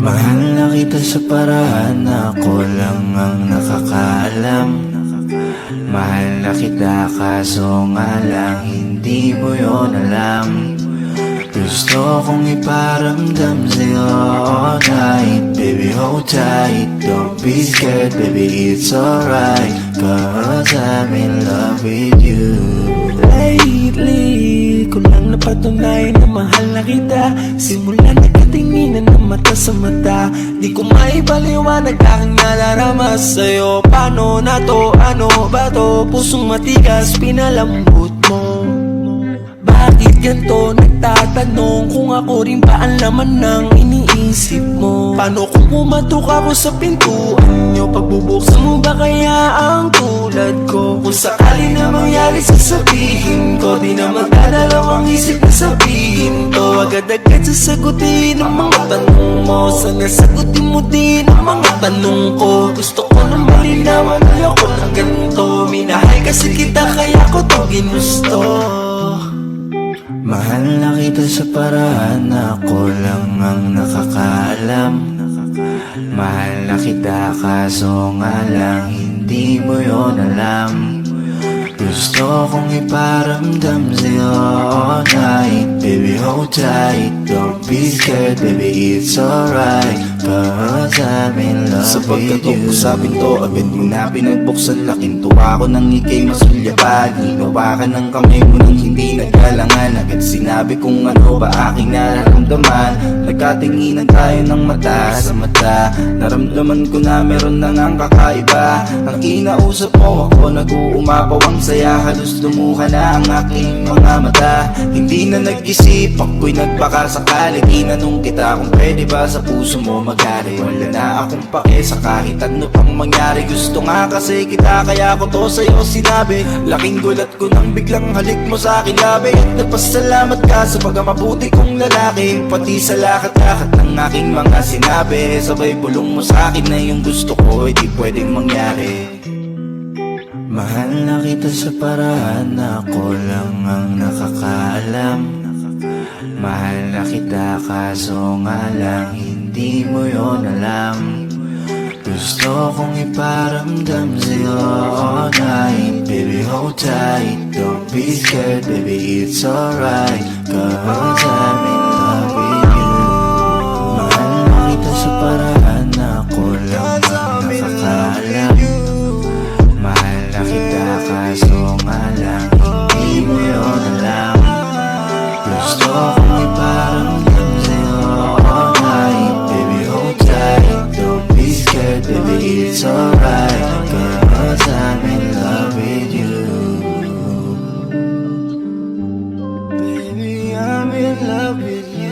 Mahal na kita sa paraan na ako lang ang nakakaalam. Mahal na kita kaso nga lang hindi mo yun alam. Gusto kong iparamdam sa'yo all night. Baby, hold tight, don't be scared, baby, it's alright, 'cause I'm in love with you. Lately, ko lang napatunayan na mahal na kita. Simula nagkatinginan ng mata sa mata. Di ko maipaliwanag aking nadarama sa'yo. Paano na to, ano ba to? Pusong matigas, pinalambot mo. Bakit ganito? Nagtatanong kung ako rin ba ang laman ng iniisip mo. Paano kung pumatok ako sa pintuan nyo? Pagbubuksan mo ba kaya ang tulad ko? Kung sakali na mangyari sasabihin ko, di na magdadalawang isip na sabihin to. Agad-agad sasagutin ang mga tanong mo. Sana sagutin mo din ang mga tanong ko. Gusto ko na malinawan, ayoko ng ganito. Minahal kasi kita kaya ko to ginusto. Mahal na kita sa paraan na ako lang ang nakakaalam. Mahal na kita kaso nga lang hindi mo yun alam. Gusto kong iparamdam sa'yo all night. Baby, hold tight, don't be scared, baby, it's alright, 'cause I'm in love Sa with you. pagkatapos to, agad mo na pinagbuksan. Laking tuwa ko nang ikay masulyapan. Hinawa ka ng kamay mo nang hindi nagkalangan. Agad sinabi kung ano ba aking nararamdaman. Nagkatinginan tayo ng mata sa mata. Naramdaman ko na meron na ngang kakaiba. Ang kinausap mo ako, nag-uumapaw ang saya. Halos lumuha na ang aking mga mata. Hindi na nag-isip, ako'y nagpakasakali. Tinanong kita kung pwede ba sa puso mo magari. Wala na akong pake sa kahit ano pang mangyari. Gusto nga kasi kita kaya ko to sa'yo sinabi. Laking gulat ko nang biglang halik mo sa akin labi. At nagpasalamat ka sa pagkamabuti kong lalaki. Pati sa lakat-lakat ng aking mga sinabi. Sabay bulong mo sa akin na yung gusto ko di pwedeng mangyari. Mahal na kita sa paraan na ako lang ang nakakaalam. Mahal na kita kaso nga lang hindi mo yun alam. Gusto kong iparamdam sa'yo all night. Baby, hold tight, don't be scared, baby, it's alright, 'cause I'm in love with you. Mahal na kita sa paraan na ako lang ang nakakaalam. Mahal na kita kaso nga lang hindi mo yun alam. Gusto kong iparamdam sa'yo all night. Baby, hold tight, don't be scared, baby, it's alright, 'cause I'm in love with you. Baby, I'm in love with you.